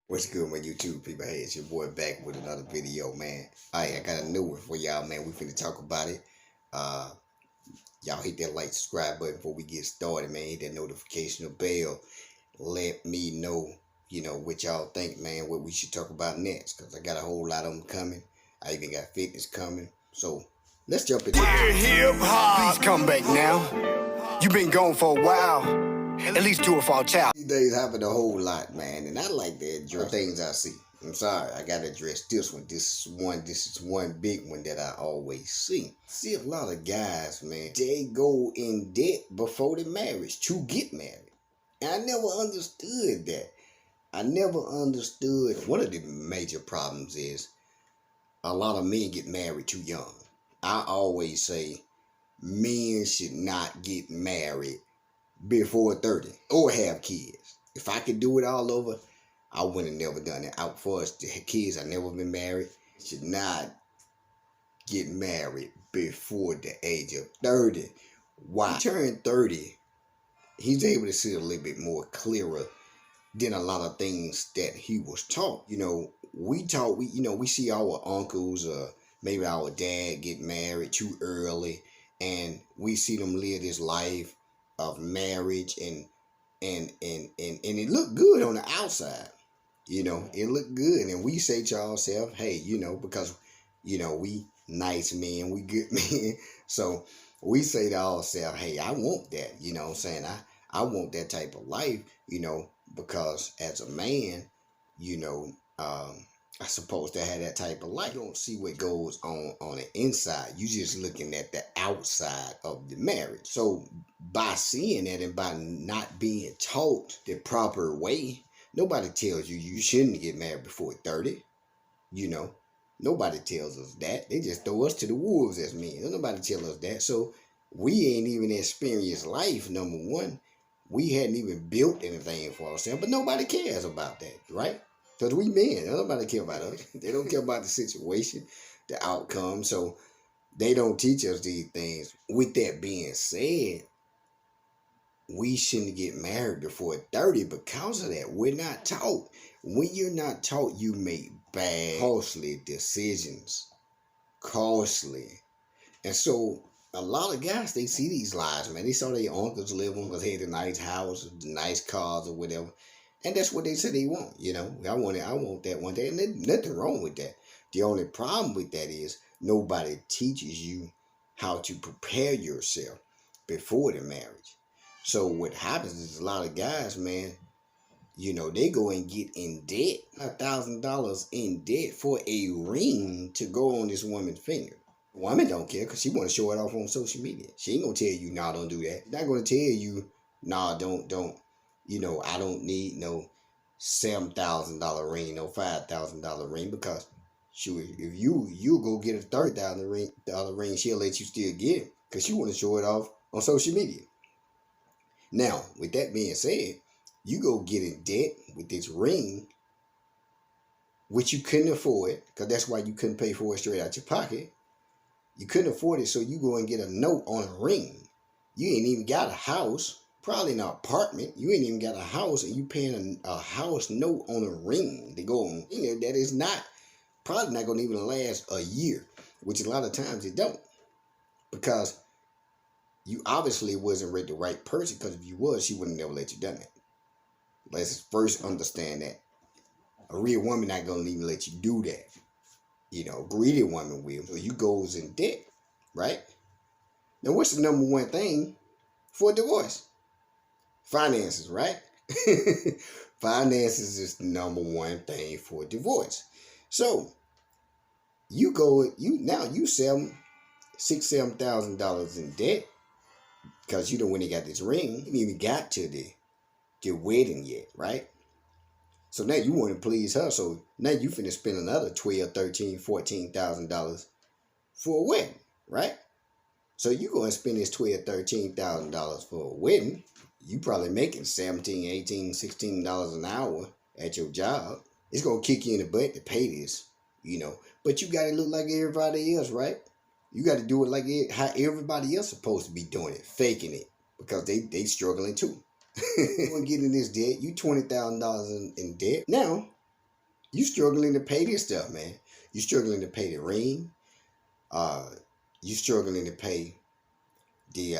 What's good, my YouTube people? Hey, it's your boy back with another video, man. Alright, I got a new one for y'all, man. We finna talk about it. Uh, y'all hit that like, subscribe button before we get started, man. Hit that notification bell. Let me know, what y'all think, man, what we should talk about next. Because I got a whole lot of them coming. I even got fitness coming. So, let's jump into it. Hip hop. Please come back now. You've been gone for a while. At least do it for our child. These days happen a whole lot, man, and I like to address things I see. I'm sorry, I gotta address this one. This is one big one that I always see a lot of guys, man, they go in debt before the marriage to get married. And I never understood that. I never understood one of the major problems is a lot of men get married too young. I always say men should not get married before 30 or have kids. If I could do it all over, I would have never done it. Out for us, the kids, I never been married. Should not get married before the age of 30. Why? He turned 30, he's able to see a little bit more clearer than a lot of things that he was taught. We see our uncles, maybe our dad get married too early, and we see them live this life of marriage and it looked good on the outside. It looked good, and we say to ourselves, hey, because we nice men, we good men, so we say to ourselves, hey, I want that. What I'm saying, I want that type of life, because as a man, I supposed to have that type of life. You don't see what goes on the inside. You just looking at the outside of the marriage. So by seeing that and by not being taught the proper way, nobody tells you shouldn't get married before 30. Nobody tells us that. They just throw us to the wolves as men. Nobody tell us that. So we ain't even experienced life, number one. We hadn't even built anything for ourselves, but nobody cares about that, right? Because we men, nobody care about us. They don't care about the situation, the outcome. So they don't teach us these things. With that being said, we shouldn't get married before 30 because of that. We're not taught. When you're not taught, you make bad, costly decisions. Costly. And so a lot of guys, they see these lives, man. They saw their uncles living because they had a nice house, nice cars or whatever. And that's what they say they want, I want that one day, and there's nothing wrong with that. The only problem with that is nobody teaches you how to prepare yourself before the marriage. So what happens is a lot of guys, man, they go and get in debt, $1,000 in debt for a ring to go on this woman's finger. Woman don't care because she want to show it off on social media. She ain't gonna tell you, nah, don't do that. She's not gonna tell you, nah, don't. I don't need no $7,000 ring, no $5,000 ring, because shoot, if you go get a $30,000 ring, she'll let you still get it because she want to show it off on social media. Now, with that being said, you go get in debt with this ring, which you couldn't afford, because that's why you couldn't pay for it straight out your pocket. You couldn't afford it, so you go and get a note on a ring. You ain't even got a house. Probably an apartment. You ain't even got a house, and you paying a house note on a ring to go on. That is probably not going to even last a year, which a lot of times it don't, because you obviously wasn't the right person, because if you was, she wouldn't never let you done that. Let's first understand that. A real woman not going to even let you do that. A greedy woman will. So you goes in debt, right? Now what's the number one thing for a divorce? Finances, right? Finances is the number one thing for divorce. So you $6,000, $7,000 in debt because you don't when you got this ring. You haven't even got to the wedding yet, right? So now you want to please her. So now you finna spend another $12,000, $13,000, $14,000 for a wedding, right? So you go and spend this $12,000, $13,000 for a wedding. You probably making $17, $18, $16 an hour at your job. It's gonna kick you in the butt to pay this, But you gotta look like everybody else, right? You gotta do it like how everybody else supposed to be doing it, faking it, because they struggling too. You want to get in this debt? You $20,000 in debt. Now You struggling to pay this stuff, man. You struggling to pay the ring. You struggling to pay the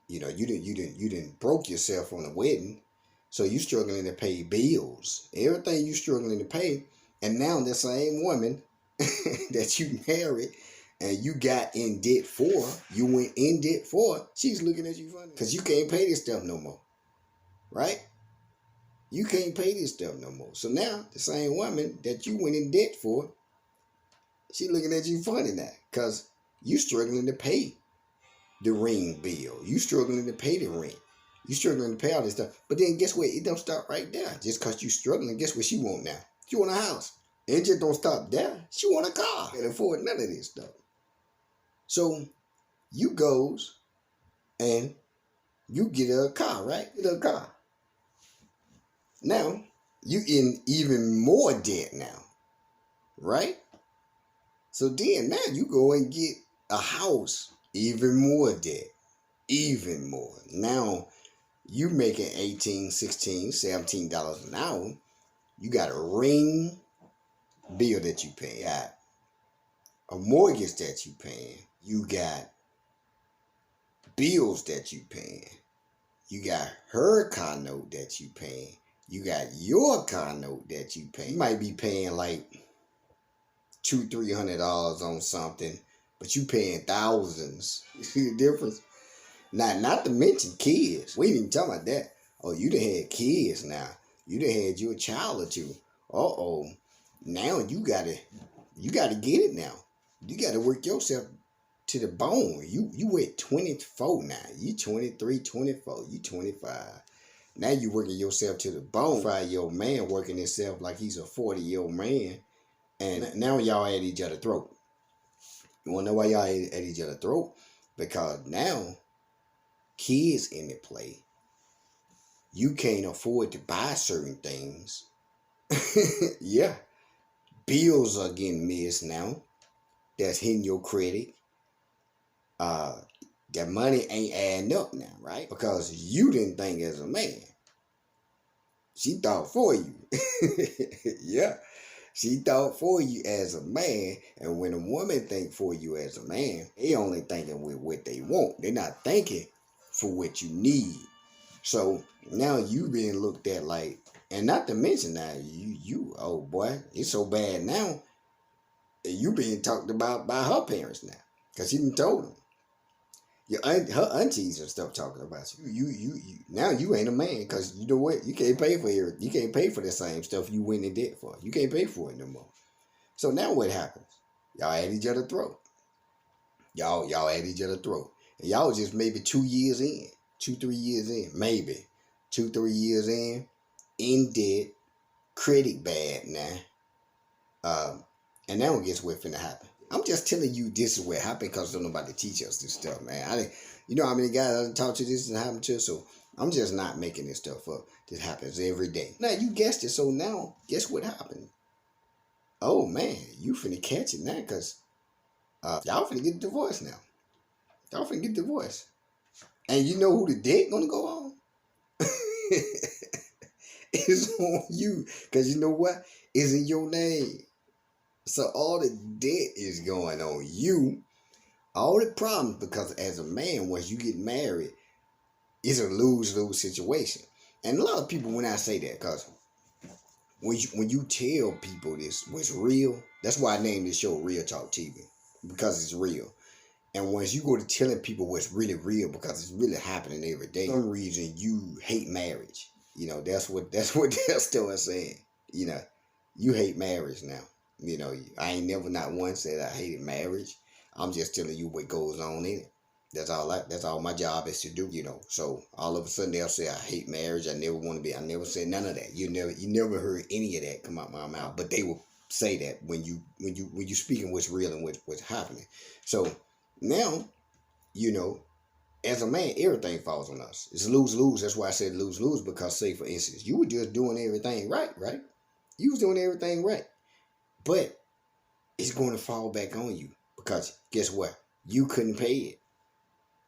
you didn't broke yourself on the wedding, so you struggling to pay bills, everything you struggling to pay, and now the same woman that you married and you got in debt for, you went in debt for, she's looking at you funny because you can't pay this stuff no more, right? You can't pay this stuff no more. So now the same woman that you went in debt for, she looking at you funny now because you struggling to pay the ring bill. You struggling to pay the rent. You struggling to pay all this stuff. But then guess what? It don't stop right there. Just because you struggling, guess what she want now? She want a house. And it just don't stop there. She want a car. Can't afford none of this stuff. So you goes and you get a car, right? Get a car. Now, you in even more debt now, right? So then now you go and get a house, even more debt, even more. Now you making $18, $16, $17 an hour. You got a ring bill that you pay, you got a mortgage that you paying, you got bills that you paying, you got her car note that you paying, you got your car note that you pay. You might be paying like $200-$300 on something, but you paying thousands. You see the difference? Not to mention kids. We ain't even talking about that. Oh, you done had kids now. You done had you a child or two. Uh-oh. Now you gotta get it now. You gotta work yourself to the bone. You at 24 now. You 23, 24. You 25. Now you working yourself to the bone. Your man working himself like he's a 40-year-old man. And now y'all at each other's throat. You wanna know why y'all at each other's throat? Because now kids in the play. You can't afford to buy certain things. Yeah. Bills are getting missed now. That's hitting your credit. That money ain't adding up now, right? Because you didn't think as a man. She thought for you. Yeah. She thought for you as a man. And when a woman think for you as a man, they only thinking with what they want. They're not thinking for what you need. So now you being looked at like, and not to mention now, you oh boy, it's so bad now. You being talked about by her parents now. Because she done told them. Her aunties and stuff talking about you. You now you ain't a man because you know what? You can't pay for it. You can't pay for the same stuff you went in debt for. You can't pay for it no more. So now what happens? Y'all at each other's throat. Y'all at each other's throat. And y'all just maybe 2 years in. 2-3 years in. Maybe. 2-3 years in debt. Credit bad now. And now guess what's finna happen? I'm just telling you this is what happened because don't nobody teach us this stuff, man. You know how many guys I talk to this and happen to? So I'm just not making this stuff up. This happens every day. Now you guessed it. So now guess what happened? Oh man, you finna catch it now because y'all finna get divorced now. Y'all finna get divorced. And you know who the debt gonna go on? It's on you. Because you know what? It's in your name. So all the debt is going on you. All the problems, because as a man, once you get married, it's a lose-lose situation. And a lot of people, when I say that, because when you tell people this, what's real, that's why I named this show Real Talk TV, because it's real. And once you go to telling people what's really real, because it's really happening every day, for some reason you hate marriage. You know, that's what they're still saying. You know, you hate marriage now. You know, I ain't never not once said I hated marriage. I'm just telling you what goes on in it. That's all my job is to do, you know. So all of a sudden they'll say I hate marriage. I never want to be. I never said none of that. You never heard any of that come out my mouth. But they will say that when you speaking what's real and what's happening. So now, you know, as a man, everything falls on us. It's lose-lose. That's why I said lose-lose, because say for instance, you were just doing everything right? You was doing everything right. But it's going to fall back on you because guess what? You couldn't pay it.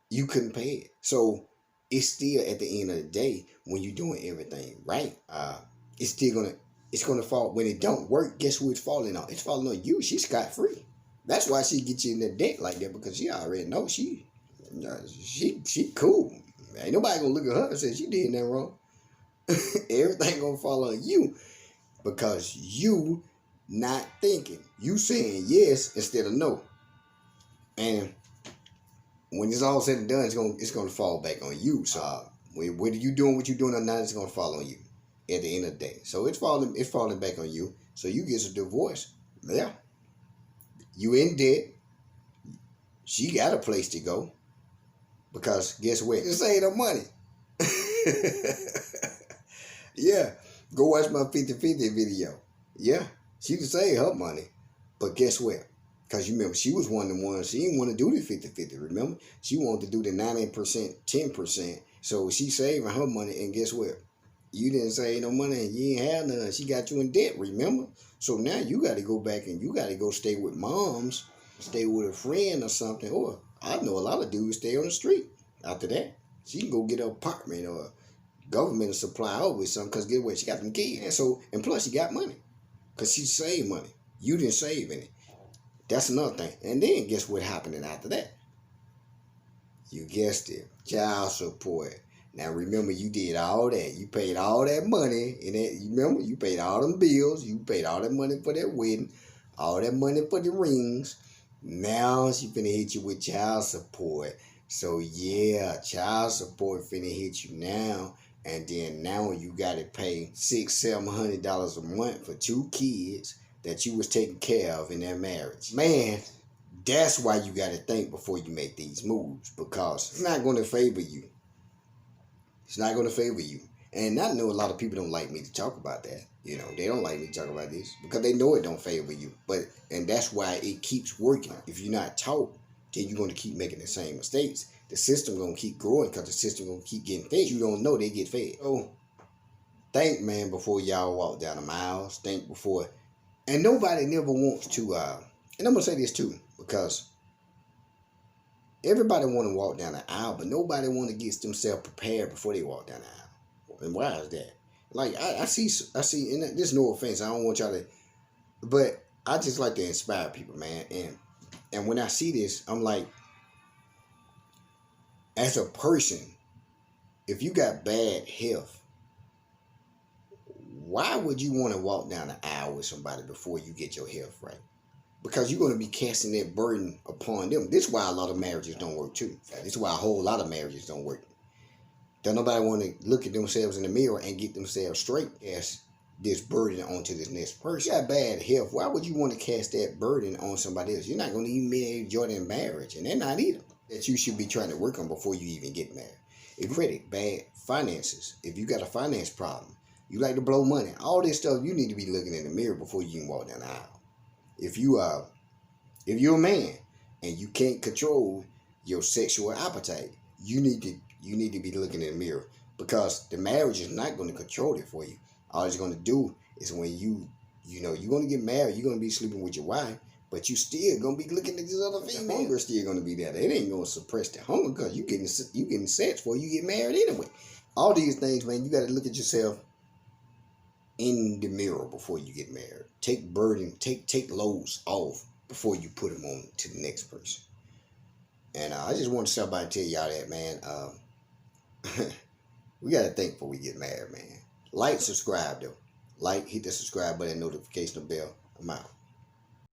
You couldn't pay it. So it's still at the end of the day, when you're doing everything right, it's still going to it's gonna fall when it don't work. Guess who it's falling on? It's falling on you. She's scot free. That's why she get you in that debt like that, because she already know she cool. Ain't nobody gonna look at her and say she did nothing wrong. Everything gonna fall on you because you not thinking. You saying yes instead of no. And when it's all said and done, it's gonna fall back on you. So whether you doing what you're doing or not, it's gonna fall on you at the end of the day. So it's falling back on you. So you get a divorce. Yeah. You in debt. She got a place to go. Because guess what? This ain't her money. Yeah. Go watch my 50-50 video. Yeah. She can save her money. But guess what? Because you remember, she was one of the ones, she didn't want to do the 50-50, remember? She wanted to do the 90%, 10%. So she saving her money, and guess what? You didn't save no money, and you ain't have none. She got you in debt, remember? So now you got to go back, and you got to go stay with moms, stay with a friend or something. Or I know a lot of dudes stay on the street after that. She can go get an apartment, or government will supply her with something, because guess what? She got them kids. And plus she got money, because she saved money. You didn't save any. That's another thing. And then guess what happened after that? You guessed it. Child support. Now remember, you did all that. You paid all that money. And you remember, you paid all them bills. You paid all that money for that wedding. All that money for the rings. Now she finna hit you with child support. So yeah, child support finna hit you now. And then now you gotta pay $600-700 a month for 2 kids that you was taking care of in that marriage. Man, that's why you got to think before you make these moves, because it's not going to favor you. It's not going to favor you. And I know a lot of people don't like me to talk about that. You know, they don't like me to talk about this because they know it don't favor you. And that's why it keeps working. If you're not taught, then you're going to keep making the same mistakes. The system going to keep growing because the system going to keep getting fed. You don't know they get fed. So think, man, before y'all walk down the aisles. Think before. And nobody never wants to, and I'm going to say this too, because everybody want to walk down the aisle, but nobody want to get themselves prepared before they walk down the aisle. And why is that? Like, I see, and there's no offense, I don't want y'all to, but I just like to inspire people, man. And when I see this, I'm like, as a person, if you got bad health, why would you want to walk down the aisle with somebody before you get your health right? Because you're going to be casting that burden upon them. This is why a lot of marriages don't work too. This is why a whole lot of marriages don't work. Don't nobody want to look at themselves in the mirror and get themselves straight as this burden onto this next person. You got bad health. Why would you want to cast that burden on somebody else? You're not going to even be able to enjoy their marriage, and they're not either. That you should be trying to work on before you even get married. If credit, bad finances, if you got a finance problem, you like to blow money, all this stuff, you need to be looking in the mirror before you can walk down the aisle. If you're a man and you can't control your sexual appetite, you need to be looking in the mirror, because the marriage is not going to control it for you. All it's going to do is when you're going to get married, you're going to be sleeping with your wife, but you still going to be looking at this other female. The hunger still going to be there. It ain't going to suppress the hunger, because you getting sex before you get married anyway. All these things, man, you got to look at yourself in the mirror before you get married. Take loads off before you put them on to the next person. And I just want to stop by and tell y'all that, man. We got to think before we get married, man. Like, subscribe though. Like, hit the subscribe button, notification bell. I'm out.